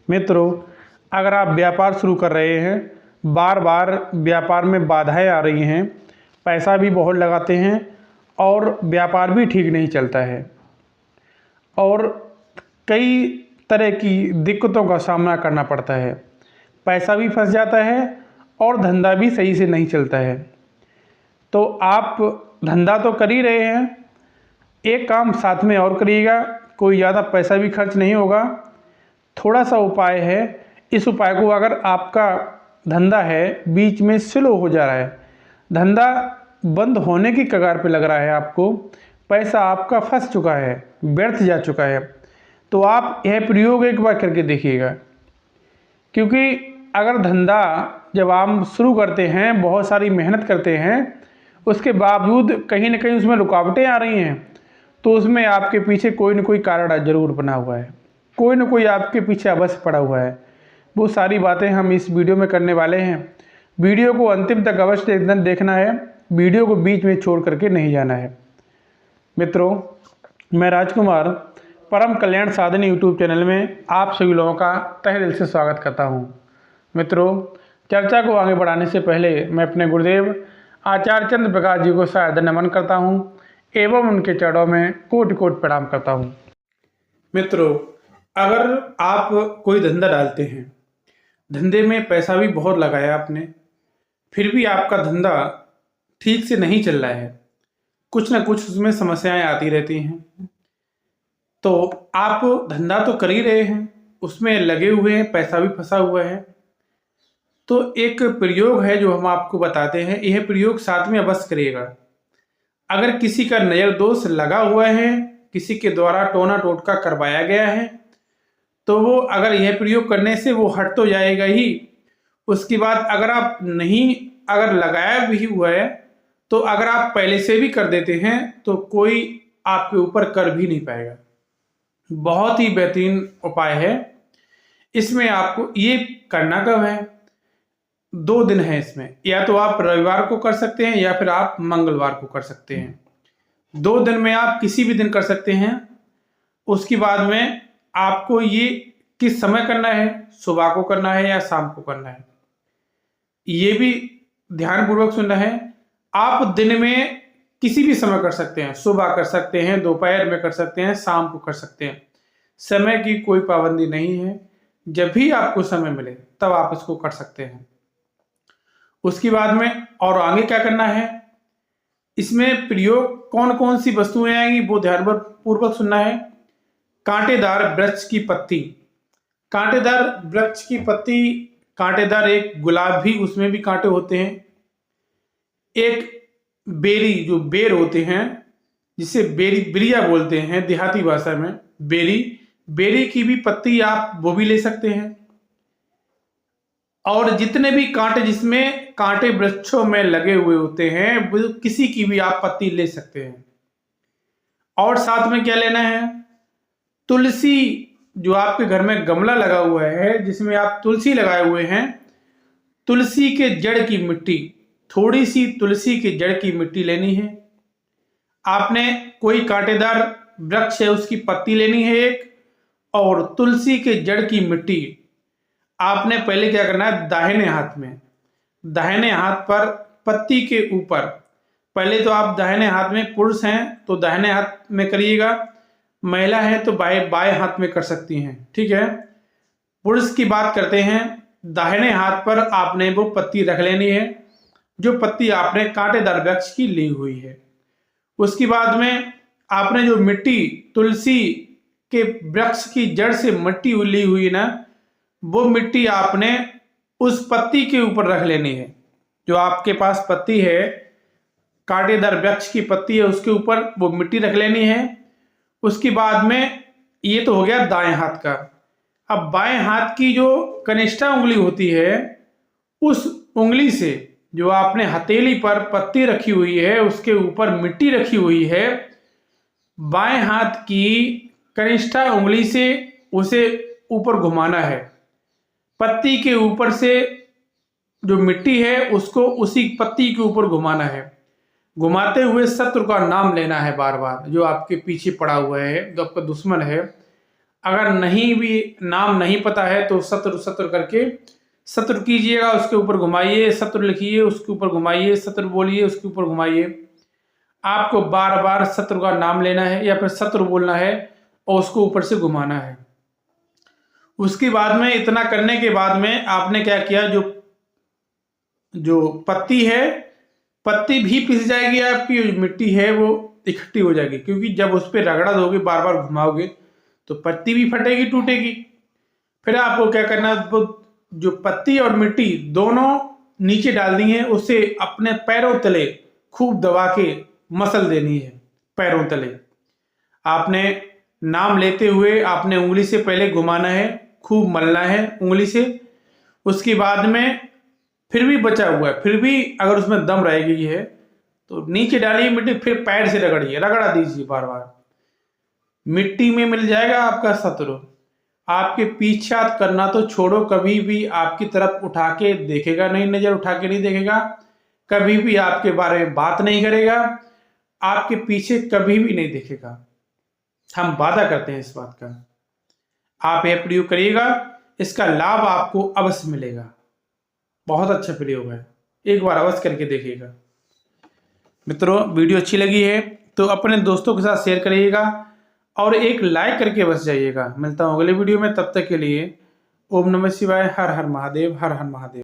मित्रों, अगर आप व्यापार शुरू कर रहे हैं, बार बार व्यापार में बाधाएं आ रही हैं, पैसा भी बहुत लगाते हैं और व्यापार भी ठीक नहीं चलता है और कई तरह की दिक्कतों का सामना करना पड़ता है, पैसा भी फंस जाता है और धंधा भी सही से नहीं चलता है। तो आप धंधा तो कर ही रहे हैं, एक काम साथ में और करिएगा, कोई ज़्यादा पैसा भी खर्च नहीं होगा। थोड़ा सा उपाय है, इस उपाय को अगर आपका धंधा है बीच में स्लो हो जा रहा है, धंधा बंद होने की कगार पे लग रहा है, आपको पैसा आपका फंस चुका है, व्यर्थ जा चुका है, तो आप यह प्रयोग एक बार करके देखिएगा। क्योंकि अगर धंधा जब आप शुरू करते हैं, बहुत सारी मेहनत करते हैं, उसके बावजूद कहीं ना कहीं उसमें रुकावटें आ रही हैं, तो उसमें आपके पीछे कोई ना कोई कारण जरूर बना हुआ है, कोई ना कोई आपके पीछे अवश्य पड़ा हुआ है। वो सारी बातें हम इस वीडियो में करने वाले हैं। वीडियो को अंतिम तक अवश्य देखना है, वीडियो को बीच में छोड़ करके नहीं जाना है। मित्रों, मैं राजकुमार परम कल्याण साधन यूट्यूब चैनल में आप सभी लोगों का तहे दिल से स्वागत करता हूं। मित्रों, चर्चा को आगे बढ़ाने से पहले मैं अपने गुरुदेव आचार्य चंद्र प्रकाश जी को सादर नमन करता हूं एवं उनके चरणों में कोटि कोटि प्रणाम करता हूं। मित्रों, अगर आप कोई धंधा डालते हैं, धंधे में पैसा भी बहुत लगाया आपने, फिर भी आपका धंधा ठीक से नहीं चल रहा है, कुछ ना कुछ उसमें समस्याएं आती रहती हैं, तो आप धंधा तो कर ही रहे हैं, उसमें लगे हुए हैं, पैसा भी फंसा हुआ है, तो एक प्रयोग है जो हम आपको बताते हैं, यह प्रयोग साथ में अवश्य करिएगा। अगर किसी का नज़र दोष लगा हुआ है, किसी के द्वारा टोना टोटका करवाया गया है, तो वो अगर यह प्रयोग करने से वो हट तो जाएगा ही। उसके बाद अगर आप नहीं अगर लगाया भी हुआ है, तो अगर आप पहले से भी कर देते हैं तो कोई आपके ऊपर कर भी नहीं पाएगा। बहुत ही बेहतरीन उपाय है। इसमें आपको ये करना कब है, 2 दिन है इसमें, या तो आप रविवार को कर सकते हैं या फिर आप मंगलवार को कर सकते हैं। 2 दिन में आप किसी भी दिन कर सकते हैं। उसके बाद में आपको ये किस समय करना है, सुबह को करना है या शाम को करना है, ये भी ध्यानपूर्वक सुनना है। आप दिन में किसी भी समय कर सकते हैं, सुबह कर सकते हैं, दोपहर में कर सकते हैं, शाम को कर सकते हैं, समय की कोई पाबंदी नहीं है। जब भी आपको समय मिले तब आप इसको कर सकते हैं। उसके बाद में और आगे क्या करना है, इसमें प्रयोग कौन कौन सी वस्तुएं आएंगी वो ध्यानपूर्वक सुनना है। कांटेदार वृक्ष की पत्ती, कांटेदार वृक्ष की पत्ती, कांटेदार एक गुलाब भी, उसमें भी कांटे होते हैं। एक बेरी, जो बेर होते हैं, जिसे बेरी बिरिया बोलते हैं देहाती भाषा में, बेरी, बेरी की भी पत्ती आप वो भी ले सकते हैं। और जितने भी कांटे, जिसमें कांटे वृक्षों में लगे हुए होते हैं, वो किसी की भी आप पत्ती ले सकते हैं। और साथ में क्या लेना है, तुलसी, जो आपके घर में गमला लगा हुआ है जिसमें आप तुलसी लगाए हुए हैं, तुलसी के जड़ की मिट्टी, थोड़ी सी तुलसी के जड़ की मिट्टी लेनी है। आपने कोई कांटेदार वृक्ष है उसकी पत्ती लेनी है एक, और तुलसी के जड़ की मिट्टी आपने पहले क्या करना है, दाहिने हाथ में, दाहिने हाथ पर पत्ती के ऊपर, पहले तो आप दाहिने हाथ में, पुरुष हैं तो दाहिने हाथ में करिएगा, महिला है तो बाएं हाथ में कर सकती हैं, ठीक है। पुरुष की बात करते हैं, दाहिने हाथ पर आपने वो पत्ती रख लेनी है जो पत्ती आपने कांटेदार वृक्ष की ली हुई है। उसके बाद में आपने जो मिट्टी, तुलसी के वृक्ष की जड़ से मिट्टी ली हुई ना, वो मिट्टी आपने उस पत्ती के ऊपर रख लेनी है। जो आपके पास पत्ती है, कांटेदार वृक्ष की पत्ती है, उसके ऊपर वो मिट्टी रख लेनी है। उसके बाद में ये तो हो गया दाएं हाथ का। अब बाएं हाथ की जो कनिष्ठा उंगली होती है, उस उंगली से जो आपने हथेली पर पत्ती रखी हुई है, उसके ऊपर मिट्टी रखी हुई है, बाएं हाथ की कनिष्ठा उंगली से उसे ऊपर घुमाना है। पत्ती के ऊपर से जो मिट्टी है उसको उसी पत्ती के ऊपर घुमाना है। घुमाते हुए शत्रु का नाम लेना है बार बार, जो आपके पीछे पड़ा हुआ है, जो आपका दुश्मन है। अगर नहीं भी नाम नहीं पता है तो शत्रु शत्रु करके शत्रु कीजिएगा, उसके ऊपर घुमाइए, शत्रु लिखिए, उसके ऊपर घुमाइए, शत्रु बोलिए, उसके ऊपर घुमाइए। आपको बार बार शत्रु का नाम लेना है या फिर शत्रु बोलना है और उसको ऊपर से घुमाना है। उसके बाद में इतना करने के बाद में आपने क्या किया, जो पत्ती है, पत्ती भी पिस जाएगी, आपकी जो मिट्टी है वो इकट्ठी हो जाएगी, क्योंकि जब उस पर रगड़ा दोगे, बार बार घुमाओगे तो पत्ती भी फटेगी, टूटेगी। फिर आपको क्या करना है, जो पत्ती और मिट्टी दोनों नीचे डाल दी है, उसे अपने पैरों तले खूब दबा के मसल देनी है। पैरों तले आपने नाम लेते हुए आपने उंगली से पहले घुमाना है, खूब मलना है उंगली से। उसके बाद में फिर भी बचा हुआ है, फिर भी अगर उसमें दम रहेगी है तो नीचे डालिए मिट्टी, फिर पैर से रगड़िए, रगड़ा दीजिए बार बार। मिट्टी में मिल जाएगा आपका शत्रु। आपके पीछा करना तो छोड़ो, कभी भी आपकी तरफ उठा के देखेगा नहीं, नजर उठा के नहीं देखेगा, कभी भी आपके बारे में बात नहीं करेगा, आपके पीछे कभी भी नहीं देखेगा। हम वादा करते हैं इस बात का। आप यह प्रयोग करिएगा, इसका लाभ आपको अवश्य मिलेगा। बहुत अच्छा प्रयोग है, एक बार अवश्य करके देखिएगा। मित्रों, वीडियो अच्छी लगी है तो अपने दोस्तों के साथ शेयर करिएगा और एक लाइक करके बस जाइएगा। मिलता हूँ अगले वीडियो में, तब तक के लिए ओम नमः शिवाय। हर हर महादेव, हर हर महादेव।